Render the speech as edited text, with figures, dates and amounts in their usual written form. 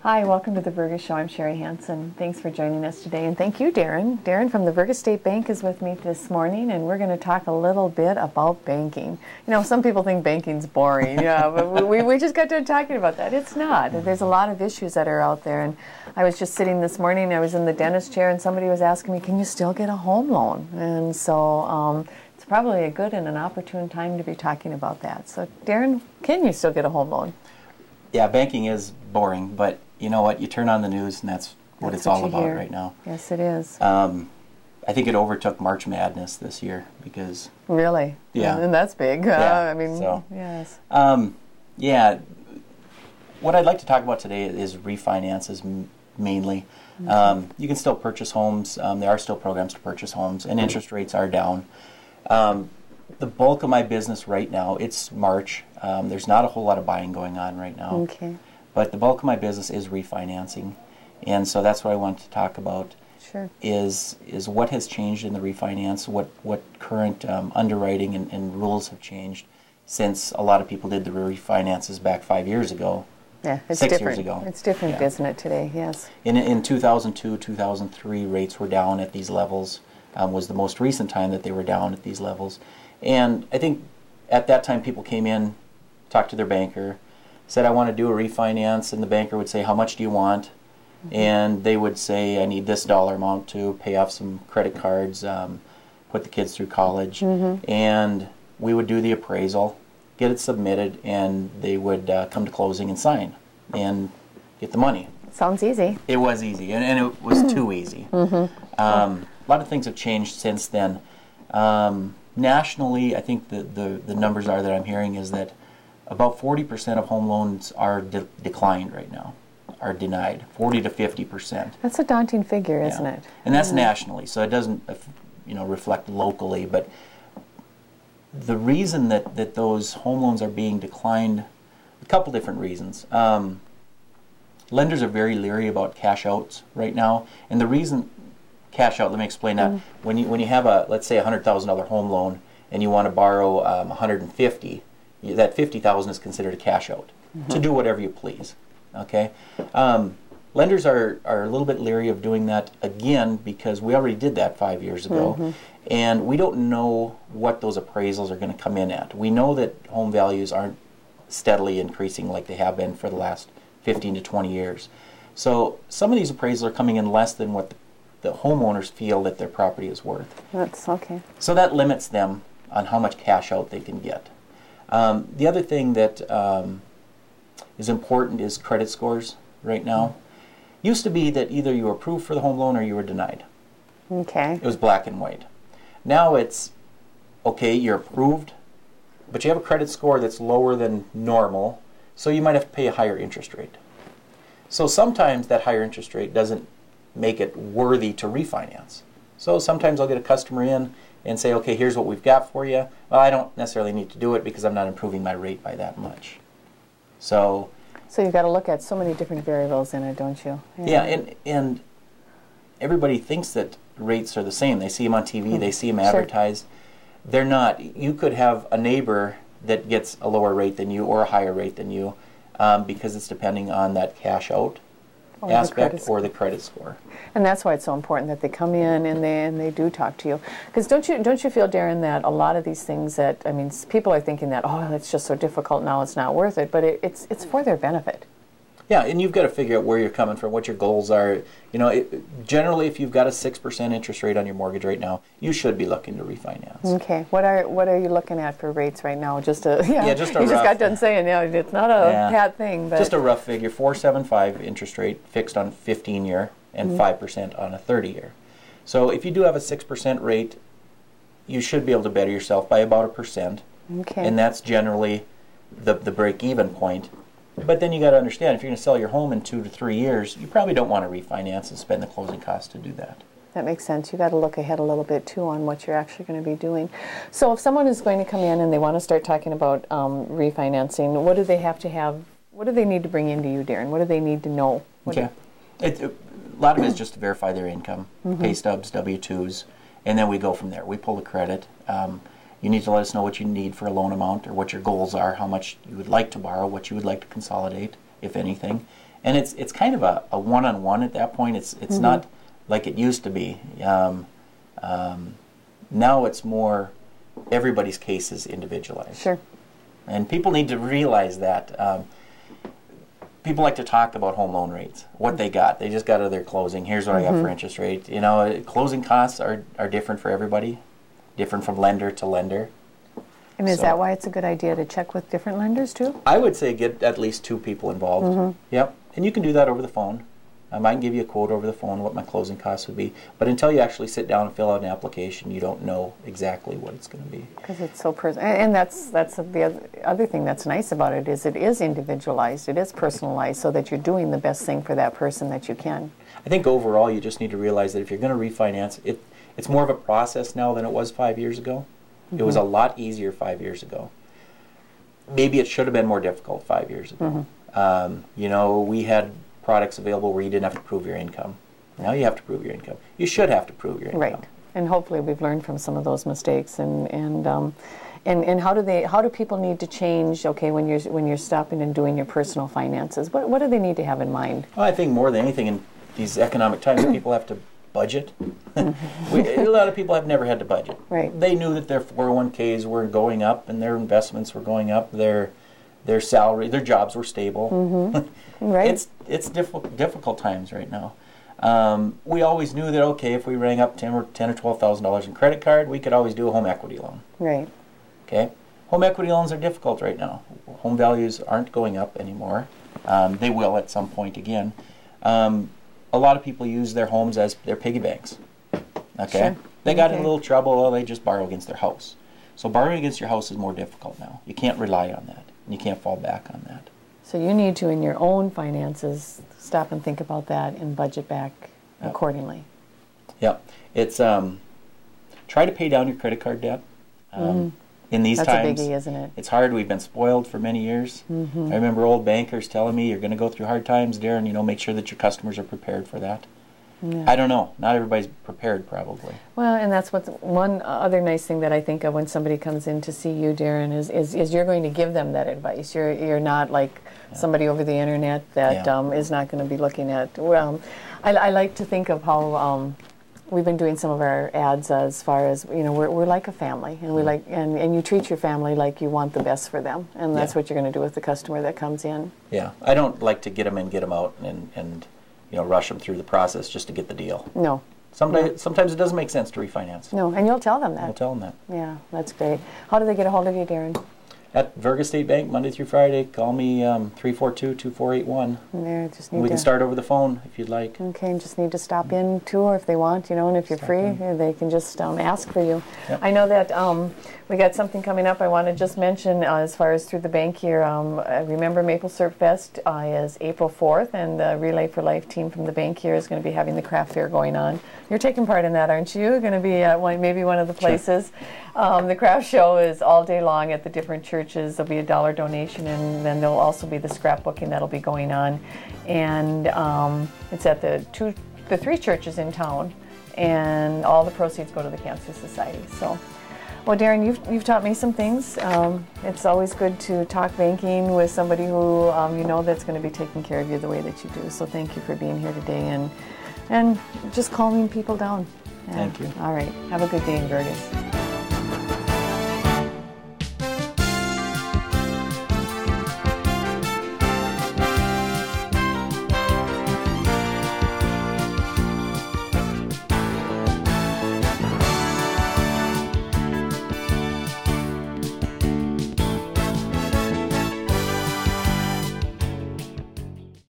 Hi, welcome to the Vergas Show. I'm Sherri. Thanks for joining us today, and thank you, Darren. Darren from the Vergas State Bank is with me this morning, and we're going to talk a little bit about banking. You know, some people think banking's boring, yeah, but we just got done talking about that. It's not. There's a lot of issues that are out there, and I was just sitting this morning, I was in the dentist chair, and somebody was asking me, can you still get a home loan? And so it's probably a good and an opportune time to be talking about that. So, Darren, can you still get a home loan? Yeah, banking is boring, but you know what? You turn on the news, and that's what it's all about right now. Yes, it is. I think it overtook March Madness this year because... Really? Yeah. And that's big. Yeah. I mean, so, yes. Yeah. What I'd like to talk about today is refinances mainly. Okay. You can still purchase homes. There are still programs to purchase homes, and interest rates are down. The bulk of my business right now, it's March. There's not a whole lot of buying going on right now. Okay. But the bulk of my business is refinancing. And so that's what I want to talk about. Sure. Is what has changed in the refinance, what current underwriting and rules have changed since a lot of people did the refinances back 5 years ago. Yeah, it's 6 different. years ago. It's different, isn't it, today? Yes. In 2002, 2003, rates were down at these levels. Was the most recent time that they were down at these levels. And I think at that time people came in, talked to their banker, said, I want to do a refinance, and the banker would say, how much do you want? Mm-hmm. And they would say, I need this dollar amount to pay off some credit cards, put the kids through college. Mm-hmm. And we would do the appraisal, get it submitted, and they would come to closing and sign and get the money. Sounds easy. It was easy, and it was too easy. Mm-hmm. A lot of things have changed since then. Nationally, I think the numbers are that I'm hearing is that about 40% of home loans are declined right now, are denied, 40 to 50%. That's a daunting figure, isn't it? And that's nationally, so it doesn't reflect locally. But the reason that those home loans are being declined, a couple different reasons. Lenders are very leery about cash outs right now, and the reason cash out, let me explain that. When you have let's say $100,000 home loan and you want to borrow $150,000, that $50,000 is considered a cash out to do whatever you please. Okay, lenders are a little bit leery of doing that again because we already did that 5 years ago, and we don't know what those appraisals are going to come in at. We know that home values aren't steadily increasing like they have been for the last 15 to 20 years. So some of these appraisals are coming in less than what the homeowners feel that their property is worth. That's okay. So that limits them on how much cash out they can get. The other thing that is important is credit scores right now. Used to be that either you were approved for the home loan or you were denied. Okay. It was black and white. Now it's, okay, you're approved, but you have a credit score that's lower than normal, so you might have to pay a higher interest rate. So sometimes that higher interest rate doesn't make it worthy to refinance. So sometimes I'll get a customer in and say, okay, here's what we've got for you. Well, I don't necessarily need to do it because I'm not improving my rate by that much. So you've got to look at so many different variables in it, don't you? Yeah, and everybody thinks that rates are the same. They see them on TV, they see them advertised. Sure. They're not. You could have a neighbor that gets a lower rate than you or a higher rate than you because it's depending on that cash out aspect or the credit score. And that's why it's so important that they come in and they do talk to you. Because don't you feel, Darren, that a lot of these things that, I mean, people are thinking that, oh, it's just so difficult now, it's not worth it, but it's for their benefit. Yeah, and you've got to figure out where you're coming from, what your goals are. You know, generally, if you've got a 6% interest rate on your mortgage right now, you should be looking to refinance. Okay, what are you looking at for rates right now? Just a you just got done saying, it's not a pat thing, but just a rough figure: 4.75 interest rate fixed on 15-year and 5% on a 30-year. So if you do have a 6% rate, you should be able to better yourself by about 1%. Okay, and that's generally the break-even point. But then you got to understand, if you're going to sell your home in 2 to 3 years, you probably don't want to refinance and spend the closing costs to do that. That makes sense. You got to look ahead a little bit too on what you're actually going to be doing. So if someone is going to come in and they want to start talking about refinancing, what do they have to have? What do they need to bring into you, Darren? What do they need to know? A lot of it is just to verify their income, pay stubs, W-2s, and then we go from there. We pull the credit. You need to let us know what you need for a loan amount or what your goals are, how much you would like to borrow, what you would like to consolidate, if anything. And it's kind of a one-on-one at that point. It's not like it used to be. Now it's more everybody's case is individualized. Sure. And people need to realize that. People like to talk about home loan rates, what they got. They just got out of their closing. Here's what I got for interest rate. You know, closing costs are different for everybody, different from lender to lender. And is that why it's a good idea to check with different lenders too? I would say get at least 2 people involved. Yep. And you can do that over the phone. I can give you a quote over the phone what my closing costs would be. But until you actually sit down and fill out an application, you don't know exactly what it's going to be. Because it's so personal. And that's the other thing that's nice about it is individualized. It is personalized so that you're doing the best thing for that person that you can. I think overall you just need to realize that if you're going to refinance, it's more of a process now than it was 5 years ago. It was a lot easier 5 years ago. Maybe it should have been more difficult 5 years ago. You know, we had products available where you didn't have to prove your income. Now you have to prove your income. You should have to prove your income. Right. And hopefully we've learned from some of those mistakes. And how do people need to change? Okay, when you're stopping and doing your personal finances, what do they need to have in mind? Well, I think more than anything in these economic times, people have to budget. A lot of people have never had to budget. Right. They knew that their 401ks were going up and their investments were going up. Their salary, their jobs were stable. Right. It's difficult times right now. We always knew that if we rang up $10,000 or $12,000 in credit card, we could always do a home equity loan. Right. Okay. Home equity loans are difficult right now. Home values aren't going up anymore. They will at some point again. A lot of people use their homes as their piggy banks. Okay. Sure. They got in a little trouble. Well, they just borrow against their house. So borrowing against your house is more difficult now. You can't rely on that. And you can't fall back on that. So you need to, in your own finances, stop and think about that and budget back accordingly. Yeah. It's try to pay down your credit card debt. In these That's times, a biggie, isn't it? It's hard. We've been spoiled for many years. I remember old bankers telling me, you're going to go through hard times, Darren, make sure that your customers are prepared for that. Yeah. I don't know. Not everybody's prepared, probably. Well, and that's what's one other nice thing that I think of when somebody comes in to see you, Darren, is you're going to give them that advice. You're not like somebody over the internet that is not going to be looking at. Well, I like to think of how we've been doing some of our ads as far as we're like a family, and we like and you treat your family like you want the best for them, and that's what you're going to do with the customer that comes in. Yeah, I don't like to get them in, get them out, and rush them through the process just to get the deal. No. Sometimes it doesn't make sense to refinance. No, and you'll tell them that. I'll tell them that. Yeah, that's great. How do they get a hold of you, Darren? At Vergas State Bank, Monday through Friday. Call me 342-2481. We can start over the phone if you'd like. Okay, and just need to stop in too, or if they want, and if you're free, they can just ask for you. Yep. I know that we got something coming up I want to just mention as far as through the bank here. Remember Maple Syrup Fest is April 4th, and the Relay for Life team from the bank here is going to be having the craft fair going on. You're taking part in that, aren't you? Going to be at maybe one of the places. Sure. The craft show is all day long at the different churches. There'll be a $1 donation, and then there'll also be the scrapbooking that'll be going on. And it's at the 3 churches in town, and all the proceeds go to the Cancer Society. So, well, Darren, you've taught me some things. It's always good to talk banking with somebody who that's going to be taking care of you the way that you do. So thank you for being here today and just calming people down. Thank you. All right. Have a good day in Vergas.